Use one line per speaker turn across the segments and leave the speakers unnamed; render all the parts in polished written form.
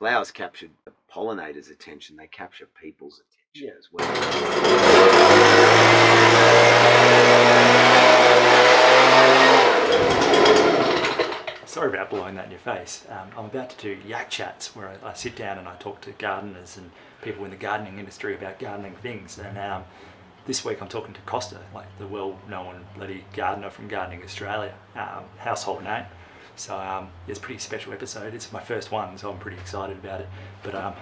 flowers captured the pollinators' attention. They capture people's attention as well.
Sorry about blowing that in your face. I'm about to do Yak Chats, where I sit down and I talk to gardeners and people in the gardening industry about gardening things. And this week I'm talking to Costa, like the well-known bloody gardener from Gardening Australia, household name. So it's a pretty special episode. It's my first one, so I'm pretty excited about it. But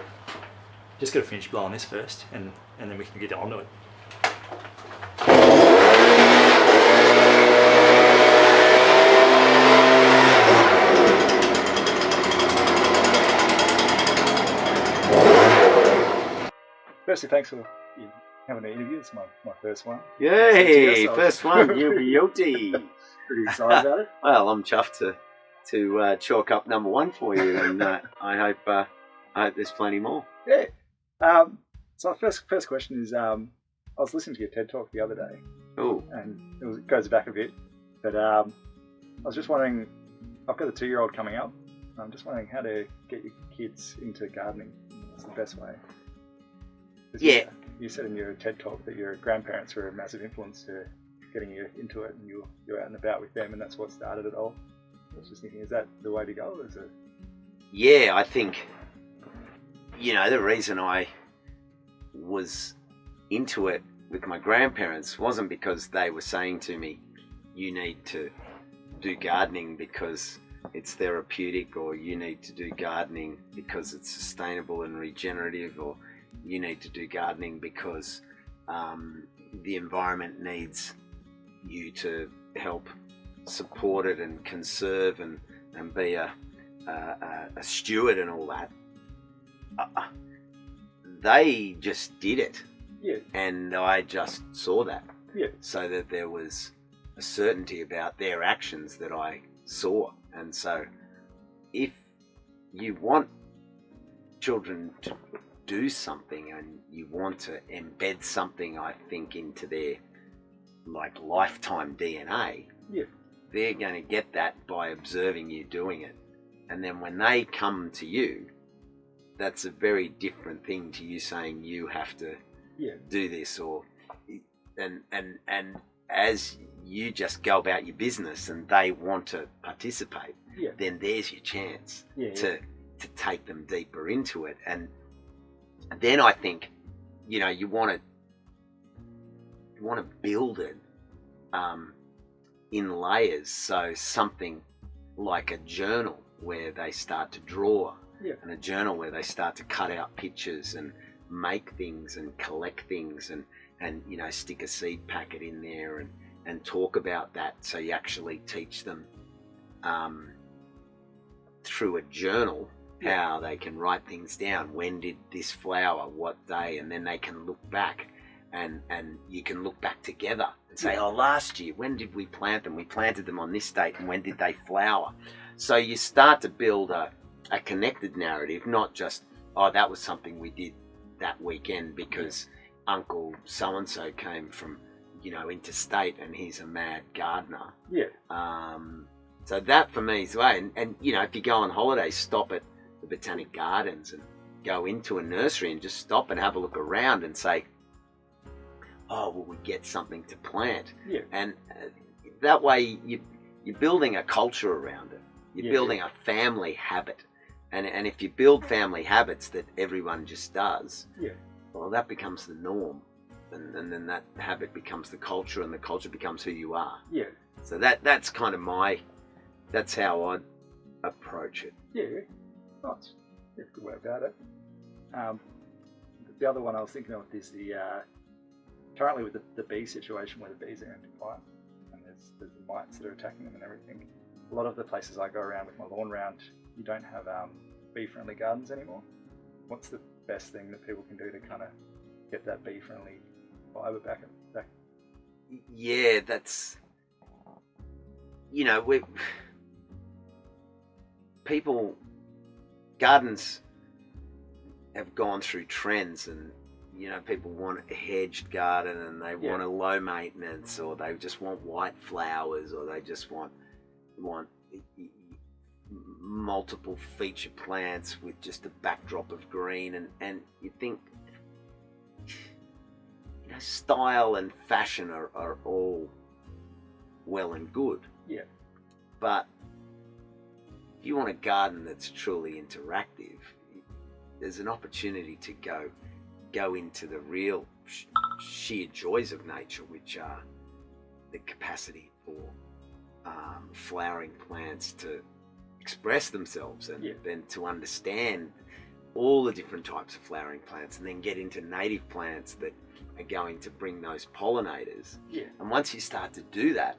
just got to finish blowing this first, and then we can get on to it.
Firstly, thanks for having an interview. It's my first one.
Yay! First one, you'll be guilty.
Pretty excited about it.
Well, I'm chuffed to chalk up number one for you, and I hope there's plenty more.
Yeah. So our first question is, I was listening to your TED Talk the other day.
Oh.
And it goes back a bit, but I was just wondering, I've got a 2-year-old coming up. I'm just wondering how to get your kids into gardening. What's the best way?
Yeah.
You said in your TED Talk that your grandparents were a massive influence to getting you into it, and you're out and about with them, and that's what started it all. I was just thinking, is that the way to go? Or is it?
Yeah, I think, the reason I was into it with my grandparents wasn't because they were saying to me, you need to do gardening because it's therapeutic, or you need to do gardening because it's sustainable and regenerative, or you need to do gardening because the environment needs you to help support it and conserve and be a steward and all that. They just did it.
Yeah.
And I just saw that.
Yeah.
So that there was a certainty about their actions that I saw. And so if you want children to do something and you want to embed something, I think, into their lifetime DNA,
yeah,
they're going to get that by observing you doing it. And then when they come to you, that's a very different thing to you saying you have to do this, or and as you just go about your business and they want to participate, then there's your chance to take them deeper into it. And then I think, you want to build it in layers. So something like a journal where they start to draw, and a journal where they start to cut out pictures and make things and collect things and stick a seed packet in there and talk about that. So you actually teach them through a journal how they can write things down. When did this flower, what day? And then they can look back and you can look back together and say, oh, last year, when did we plant them? We planted them on this date, and when did they flower? So you start to build a connected narrative, not just, oh, that was something we did that weekend because Uncle so-and-so came from, interstate and he's a mad gardener. So that for me is the way. And if you go on holiday, stop at the Botanic Gardens and go into a nursery and just stop and have a look around and say, oh, will we get something to plant? And that way you're building a culture around it. You're building a family habit. And if you build family habits that everyone just does, well, that becomes the norm. And then that habit becomes the culture, and the culture becomes who you are. So that's kind of that's how I'd approach it.
Nice. That's a good way about it. The other one I was thinking of is currently with the bee situation, where the bees are in decline and there's the mites that are attacking them and everything. A lot of the places I go around with my lawn round, you don't have bee-friendly gardens anymore. What's the best thing that people can do to kind of get that bee-friendly fibre back?
Yeah, that's, gardens have gone through trends, and people want a hedged garden, and they want a low maintenance, or they just want white flowers, or they just want multiple feature plants with just a backdrop of green, and you think, you know, style and fashion are all well and good.
Yeah.
But if you want a garden that's truly interactive, there's an opportunity to go into the real sheer joys of nature, which are the capacity for flowering plants to express themselves, and then to understand all the different types of flowering plants, and then get into native plants that are going to bring those pollinators.
Yeah.
And once you start to do that,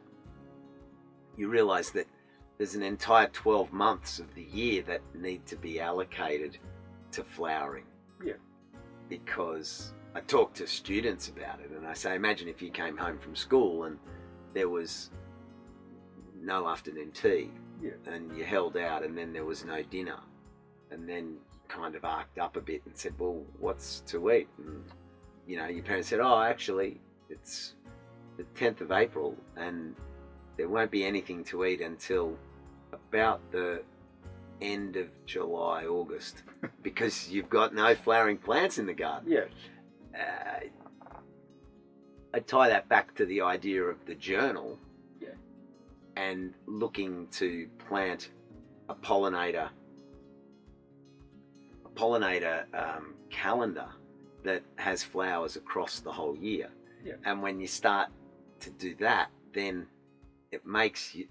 you realize that there's an entire 12 months of the year that need to be allocated to flowering.
Yeah.
Because I talk to students about it, and I say, imagine if you came home from school and there was no afternoon tea, and you held out, and then there was no dinner, and then kind of arced up a bit and said, well, what's to eat? And, you know, your parents said, oh, actually, it's the 10th of April, and there won't be anything to eat until about the end of July, August, because you've got no flowering plants in the garden.
Yeah.
I tie that back to the idea of the journal,
Yeah.
and looking to plant a pollinator calendar that has flowers across the whole year.
Yeah.
And when you start to do that, then it makes you,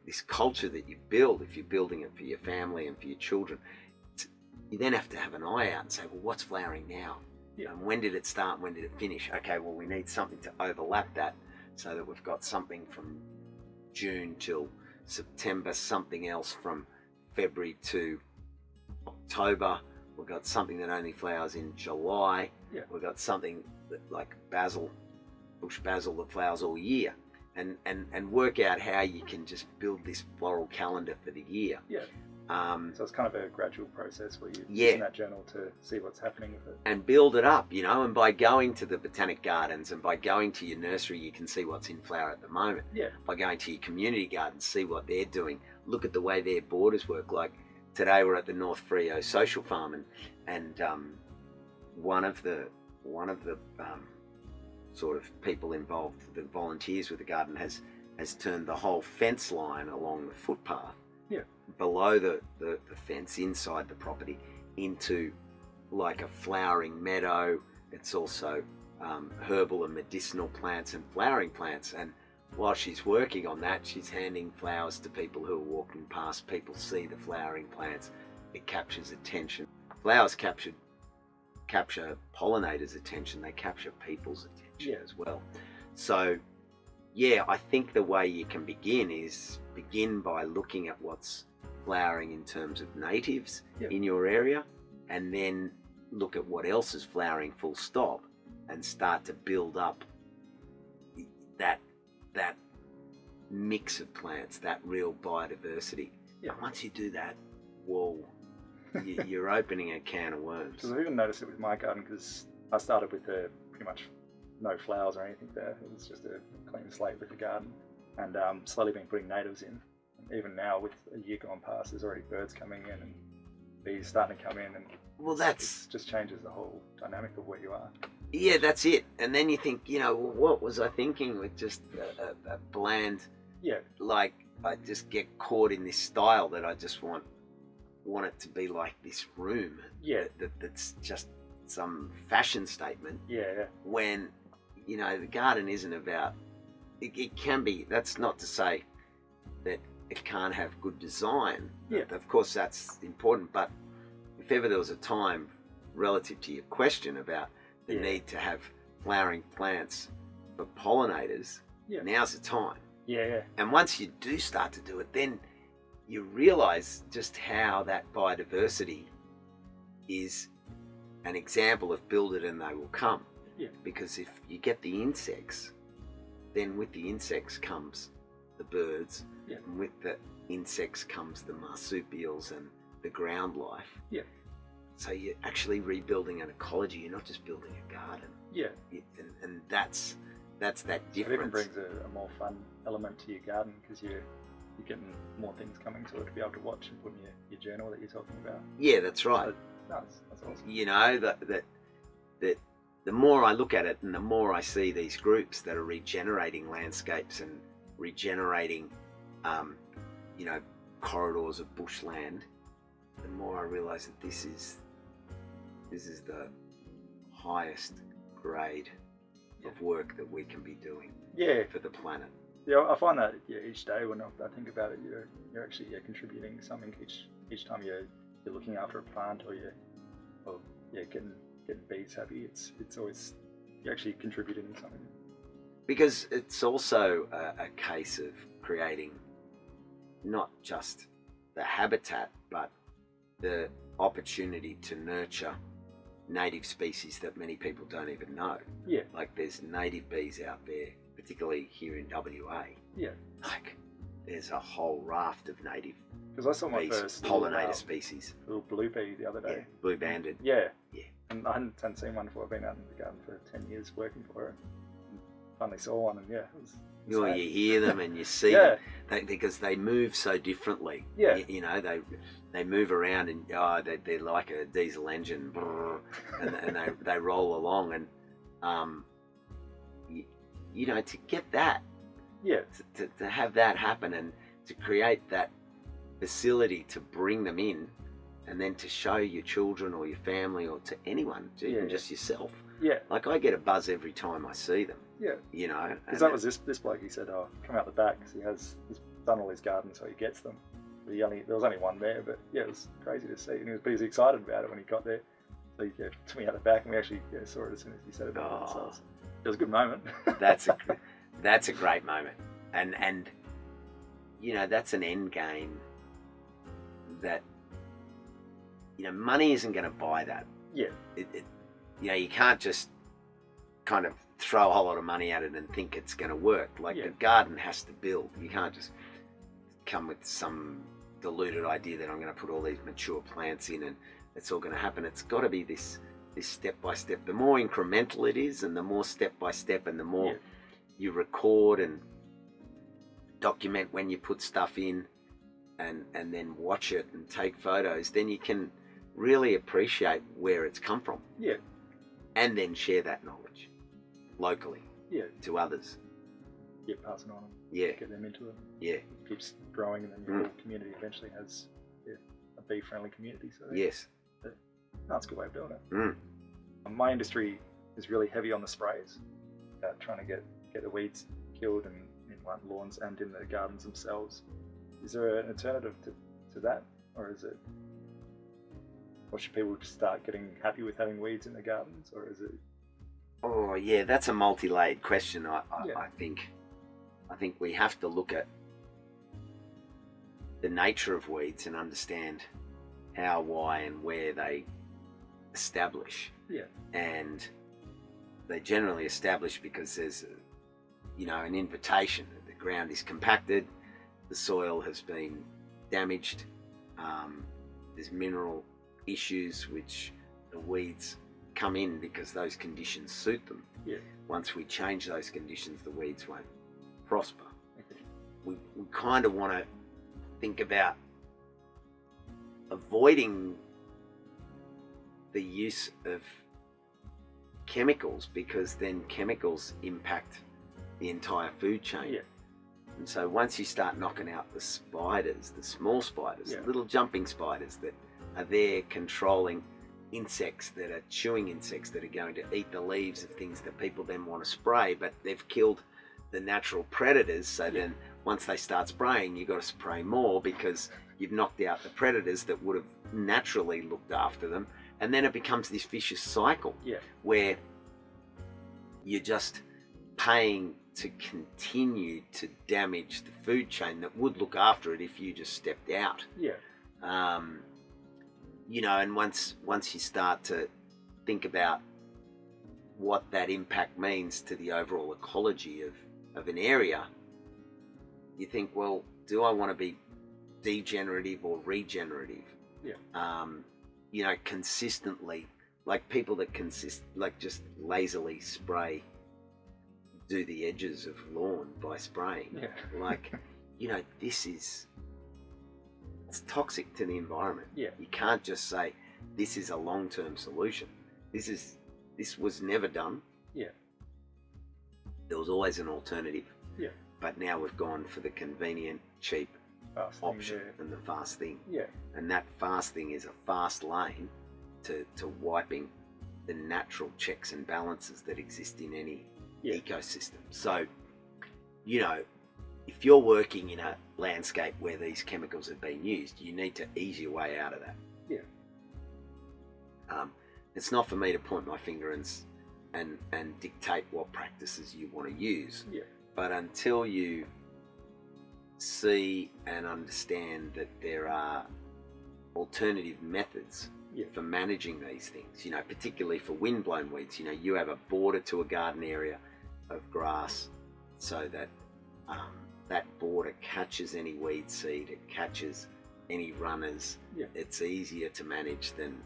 this culture that you build, if you're building it for your family and for your children, you then have to have an eye out and say, well, what's flowering now?
Yeah.
And when did it start? When did it finish? Okay, well, we need something to overlap that, so that we've got something from June till September, something else from February to October. We've got something that only flowers in July.
Yeah.
We've got something that, like basil, bush basil, that flowers all year. And work out how you can just build this floral calendar for the year.
Yeah. So it's kind of a gradual process where you're using that journal to see what's happening with it.
And build it up, you know, and by going to the botanic gardens and by going to your nursery, you can see what's in flower at the moment.
Yeah.
By going to your community gardens, see what they're doing. Look at the way their borders work. Like today we're at the North Frio Social Farm, and one of the sort of people involved, the volunteers with the garden, has turned the whole fence line along the footpath below the fence inside the property into like a flowering meadow. It's also herbal and medicinal plants and flowering plants, and while she's working on that, she's handing flowers to people who are walking past. People see the flowering plants, it captures attention. Flowers capture pollinators' attention, they capture people's attention as well. So yeah, I think the way you can begin by looking at what's flowering in terms of natives in your area, and then look at what else is flowering full stop, and start to build up that mix of plants, that real biodiversity. Once you do that, whoa, you're opening a can of worms.
Because I've even noticed it with my garden, because I started with pretty much no flowers or anything there. It was just a clean slate with the garden, and slowly been putting natives in. And even now, with a year gone past, there's already birds coming in and bees starting to come in, and it just changes the whole dynamic of where you are.
Yeah, that's it. And then you think, you know, well, what was I thinking with just a bland, like I just get caught in this style that I just want it to be like this room. That's just some fashion statement. When, you know, the garden isn't about, it can be, that's not to say that it can't have good design. Of course that's important, but if ever there was a time relative to your question about the need to have flowering plants for pollinators, now's the time. And once you do start to do it, then you realize just how that biodiversity is an example of build it and they will come. Because if you get the insects, then with the insects comes the birds, and with the insects comes the marsupials and the ground life. So you're actually rebuilding an ecology. You're not just building a garden. And that's that difference.
It even brings a more fun element to your garden, because you're you're getting more things coming to it to be able to watch and put in your journal that you're talking about.
Yeah, that's right.
So, no, that's awesome.
You know, that the more I look at it and the more I see these groups that are regenerating landscapes and regenerating, you know, corridors of bushland, the more I realise that this is the highest grade of work that we can be doing for the planet.
Yeah, I find that each day when I think about it, you're actually contributing something each time you're looking after a plant or getting bees happy. It's always you're actually contributing something.
Because it's also a case of creating not just the habitat, but the opportunity to nurture native species that many people don't even know.
Yeah.
Like there's native bees out there, particularly here in WA.
Yeah.
Like there's a whole raft of native
Because I saw my
bees,
first
pollinator species.
little blue bee the other day.
Yeah, blue banded.
Yeah.
Yeah.
And I hadn't seen one before. I've been out in the garden for 10 years working for her. And finally saw one, and yeah, it was
You know, you hear them and you see
Yeah.
them because they move so differently.
Yeah.
You know, they move around and they're like a diesel engine, brrr, and they roll along and you know, to get that,
Yeah.
to have that happen and to create that facility to bring them in and then to show your children or your family or to anyone, to even just yourself.
Yeah.
Like I get a buzz every time I see them.
Yeah.
You know,
Because that was this bloke. He said, "Oh, come out the back," because he's done all his gardens, so he gets them. But there was only one there, but yeah, it was crazy to see, and he was excited about it when he got there. So he took me out the back, and we actually saw it as soon as he said about it. So it was a good moment.
that's a great moment, and you know, that's an end game that, you know, money isn't going to buy that.
Yeah.
You know, you can't just kind of throw a whole lot of money at it and think it's going to work. Like the garden has to build. You can't just come with some deluded idea that I'm going to put all these mature plants in and it's all going to happen. It's got to be this step by step. The more incremental it is, and the more step by step, and the more you record and document when you put stuff in, and then watch it and take photos, then you can really appreciate where it's come from.
Yeah.
And then share that knowledge locally.
Yeah.
To others.
Yeah, passing on.
Yeah.
Get them into it.
Yeah.
It keeps growing, and then your whole community eventually has a bee-friendly community. So
yes.
That's a good way of doing it.
Mm.
My industry is really heavy on the sprays, trying to get the weeds killed in like lawns and in the gardens themselves. Is there an alternative to that, or is it? Or should people just start getting happy with having weeds in their gardens, or is it?
Oh yeah, that's a multi-layered question. I think we have to look at the nature of weeds and understand how, why, and where they establish.
Yeah.
And they generally establish because there's, an invitation. The ground is compacted, the soil has been damaged, there's mineral issues which the weeds come in because those conditions suit them.
Yeah.
Once we change those conditions, the weeds won't prosper. Okay. We kind of want to think about avoiding the use of chemicals, because then chemicals impact the entire food chain.
Yeah.
And so once you start knocking out the spiders, the small spiders,
Yeah.
little jumping spiders that are there controlling insects that are chewing insects that are going to eat the leaves of things that people then want to spray, but they've killed the natural predators. So then once they start spraying, you've got to spray more because you've knocked out the predators that would have naturally looked after them. And then it becomes this vicious cycle where you're just paying to continue to damage the food chain that would look after it if you just stepped out.
Yeah.
And once you start to think about what that impact means to the overall ecology of an area, you think, well, do I want to be degenerative or regenerative?
Yeah.
Consistently, like people that just lazily spray, do the edges of lawn by spraying.
Yeah.
Like, it's toxic to the environment.
Yeah.
You can't just say this is a long-term solution. This was never done.
Yeah.
There was always an alternative.
Yeah.
But now we've gone for the convenient, cheap
Fast thing,
option and the fast thing.
Yeah.
And that fast thing is a fast lane to wiping the natural checks and balances that exist in any ecosystem. So, if you're working in a landscape where these chemicals have been used, you need to ease your way out of that.
Yeah.
It's not for me to point my finger and dictate what practices you want to use.
Yeah.
But until you see and understand that there are alternative methods for managing these things, particularly for wind-blown weeds, you have a border to a garden area of grass so that that border catches any weed seed, it catches any runners.
Yeah.
It's easier to manage than,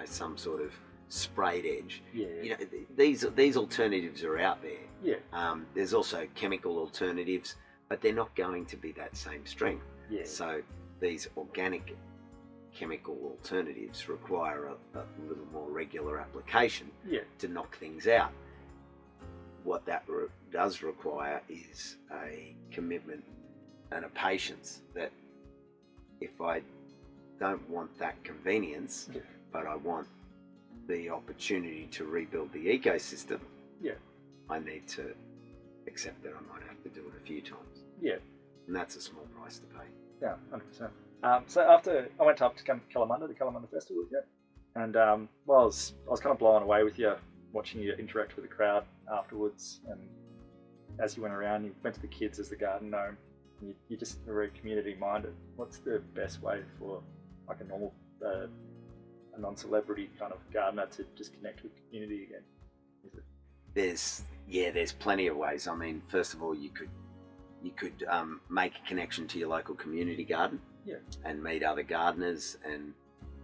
some sort of sprayed edge.
Yeah.
These alternatives are out there.
Yeah.
There's also chemical alternatives, but they're not going to be that same strength.
Yeah.
So these organic chemical alternatives require a little more regular application to knock things out. What that does require is a commitment and a patience that if I don't want that convenience, but I want the opportunity to rebuild the ecosystem, I need to accept that I might have to do it a few times.
Yeah.
And that's a small price to pay.
Yeah, 100%. So after I went up to Kalamunda, the Kalamunda Festival with you, and I was kind of blown away with you, watching you interact with the crowd afterwards, and as you went around, you went to the kids as the garden gnome, and you just were very community minded. What's the best way for like a normal, a non-celebrity kind of gardener to just connect with the community again?
There's plenty of ways. I mean, first of all, you could make a connection to your local community garden and meet other gardeners and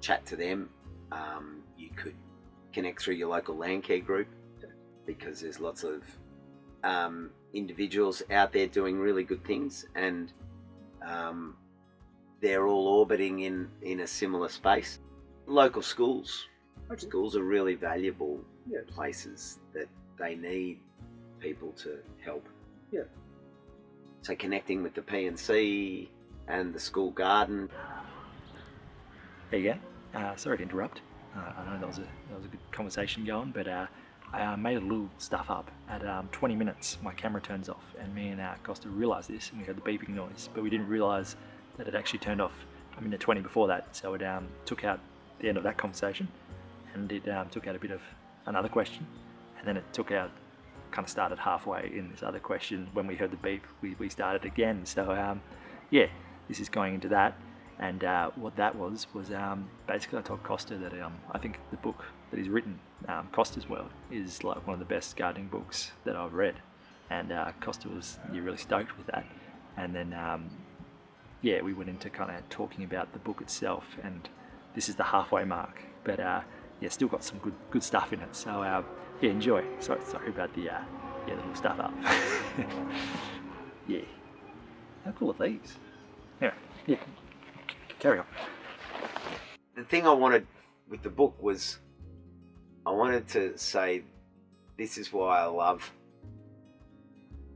chat to them. You could connect through your local land care group because there's lots of individuals out there doing really good things, and they're all orbiting in a similar space. Local schools.
Okay.
Schools are really valuable places that they need people to help.
Yeah.
So connecting with the PNC and the school garden.
There you go. Sorry to interrupt. I know that was a good conversation going, but I made a little stuff up. At 20 minutes, my camera turns off, and me and Costa realised this, and we heard the beeping noise, but we didn't realise that it actually turned off a minute 20 before that. So it took out the end of that conversation, and it took out a bit of another question, and then it took out, kind of started halfway in this other question. When we heard the beep, we started again. So this is going into that. And what that was basically I told Costa that I think the book that he's written, Costa's World, is like one of the best gardening books that I've read. And Costa was really stoked with that. And then we went into kind of talking about the book itself, and this is the halfway mark. But still got some good stuff in it. So enjoy. Sorry about the little stuff up. How cool are these? Anyway, carry on.
The thing I wanted with the book was I wanted to say this is why I love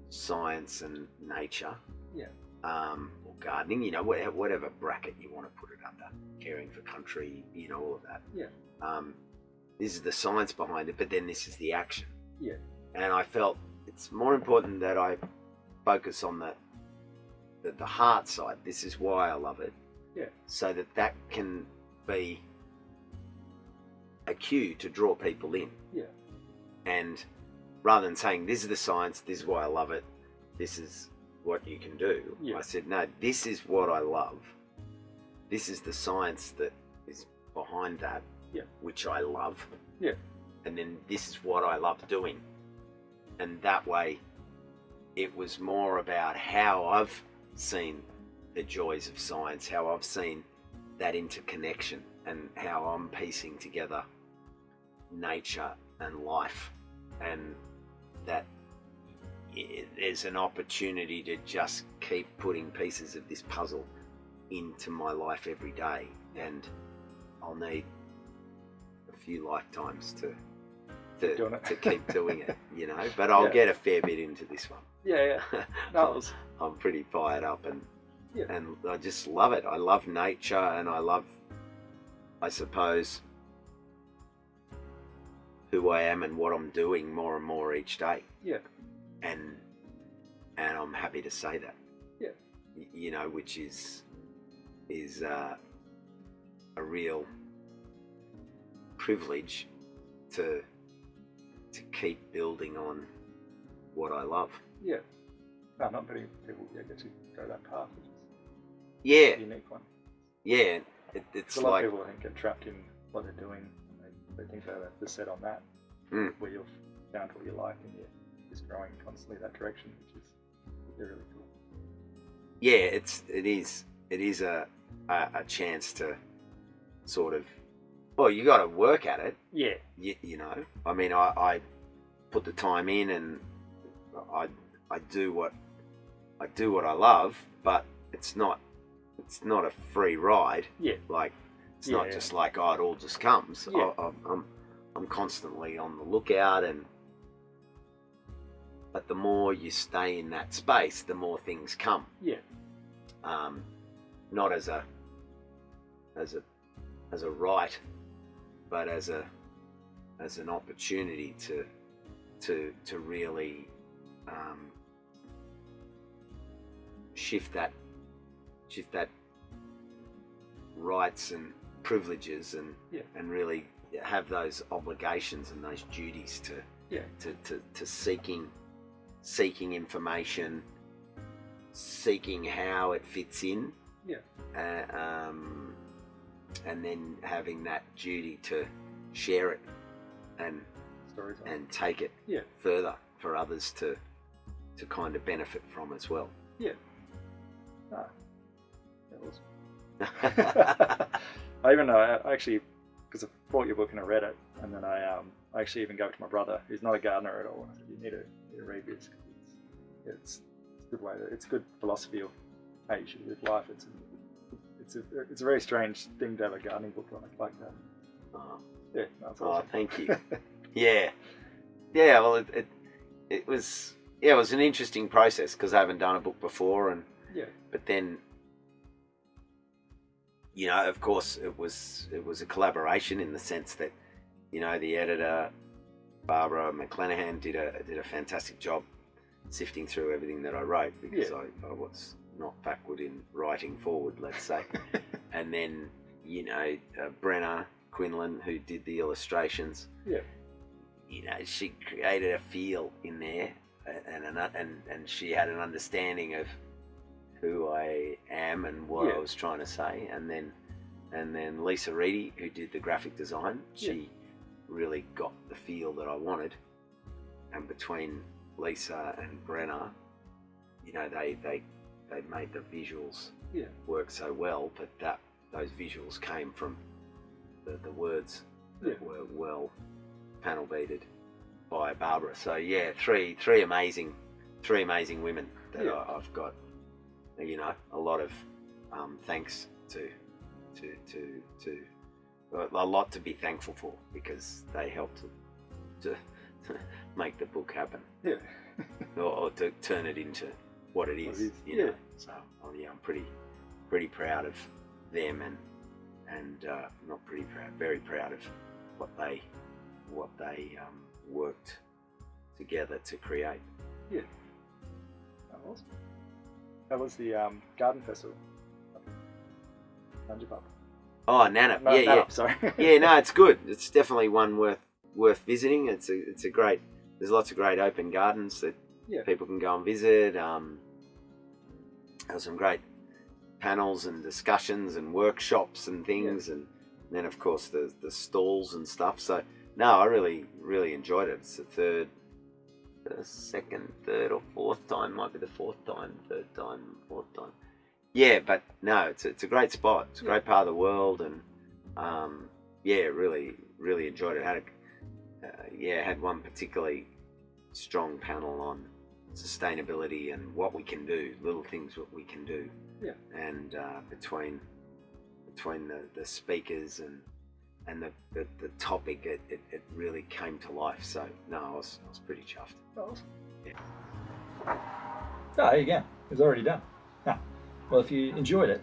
science and nature, or gardening, whatever bracket you want to put it under, caring for country, all of that. This is the science behind it, but then this is the action. And I felt it's more important that I focus on the heart side. This is why I love it. So that can be a cue to draw people in. And rather than saying, this is the science, this is why I love it, this is what you can do, I said, no, this is what I love. This is the science that is behind that, which I love. And then this is what I love doing. And that way, it was more about how I've seen the joys of science, how I've seen that interconnection, and how I'm piecing together nature and life, and that there's an opportunity to just keep putting pieces of this puzzle into my life every day, and I'll need a few lifetimes to keep doing it, you know. But I'll get a fair bit into this one.
Yeah. No,
I'm pretty fired up, and
Yeah.
and I just love it. I love nature, and I love, I suppose, who I am and what I'm doing more and more each day.
Yeah.
And I'm happy to say that.
Yeah.
You know, which is a real privilege to keep building on what I love.
Yeah. No, not many people get to go that path, which is
Yeah.
a unique one.
Yeah. It's
A lot
like,
of people, I think, get trapped in what they're doing, and they think they're set on that, where you've found what you like, and you're just growing constantly that direction, which is really cool.
yeah, it is a chance to sort of, well, you got to work at it.
Yeah.
You know, I mean, I put the time in, and I do what I love, but it's not a free ride.
Yeah.
Like, it's not just like, oh, it all just comes.
Yeah.
I'm constantly on the lookout, but the more you stay in that space, the more things come.
Yeah.
Not as a right, but as an opportunity to really shift that rights and privileges, and really have those obligations and those duties to seeking information, seeking how it fits in, and then having that duty to share it and take it further for others to kind of benefit from as well.
Yeah. Ah, that was. I even know, I actually, because I bought your book and I read it, and then I actually even gave it to my brother, who's not a gardener at all. I said, you need to read this. It's a good way. It's a good philosophy of how you should live life. It's a very strange thing to have a gardening book like that. Yeah, that's awesome.
Oh, thank you. Yeah. Well, it was an interesting process, because I haven't done a book before, but then, you know, of course, it was a collaboration in the sense that, you know, the editor Barbara McClanahan did a fantastic job sifting through everything that I wrote, because I was not backward in writing forward, let's say. And then, you know, Brenna Quinlan, who did the illustrations, you know, she created a feel in there, and she had an understanding of who I am and what I was trying to say. And then Lisa Reedy, who did the graphic design, she really got the feel that I wanted. And between Lisa and Brenna, you know, they made the visuals work so well, but those visuals came from the words that were well panel beaded by Barbara. So three amazing women that I've got, you know, a lot of thanks to a lot to be thankful for, because they helped to make the book happen, or to turn it into what it is, you know. So I'm pretty proud of them, and not pretty proud, very proud of what they worked together to create.
Yeah. Awesome. That was the garden festival. Nanjipup.
Oh, Nannup.
Nannup, sorry.
Yeah, no, it's good. It's definitely one worth visiting. It's a great. There's lots of great open gardens that people can go and visit. There's some great panels and discussions and workshops and things, and then of course the stalls and stuff. So no, I really enjoyed it. It's the second, third or fourth time. Might be the fourth time, third time, fourth time. Yeah, but no, it's a great spot. It's a great part of the world, and really enjoyed it. Had one particularly strong panel sustainability and what we can do, little things what we can do.
Yeah.
And between the speakers and the topic, it really came to life. So no, I was pretty chuffed.
Awesome.
Yeah.
Oh, there you go. It's already done. Ah, well, if you enjoyed it,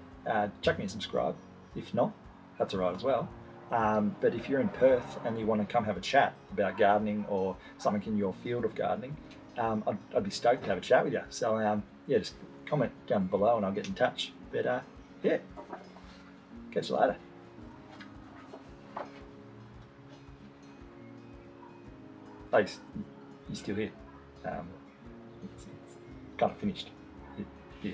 chuck me a subscribe. If not, that's all right as well. But if you're in Perth and you want to come have a chat about gardening or something in your field of gardening, I'd be stoked to have a chat with you. So yeah, just comment down below and I'll get in touch. But yeah, catch you later. Oh, you're still here. It's kind of finished. Yeah.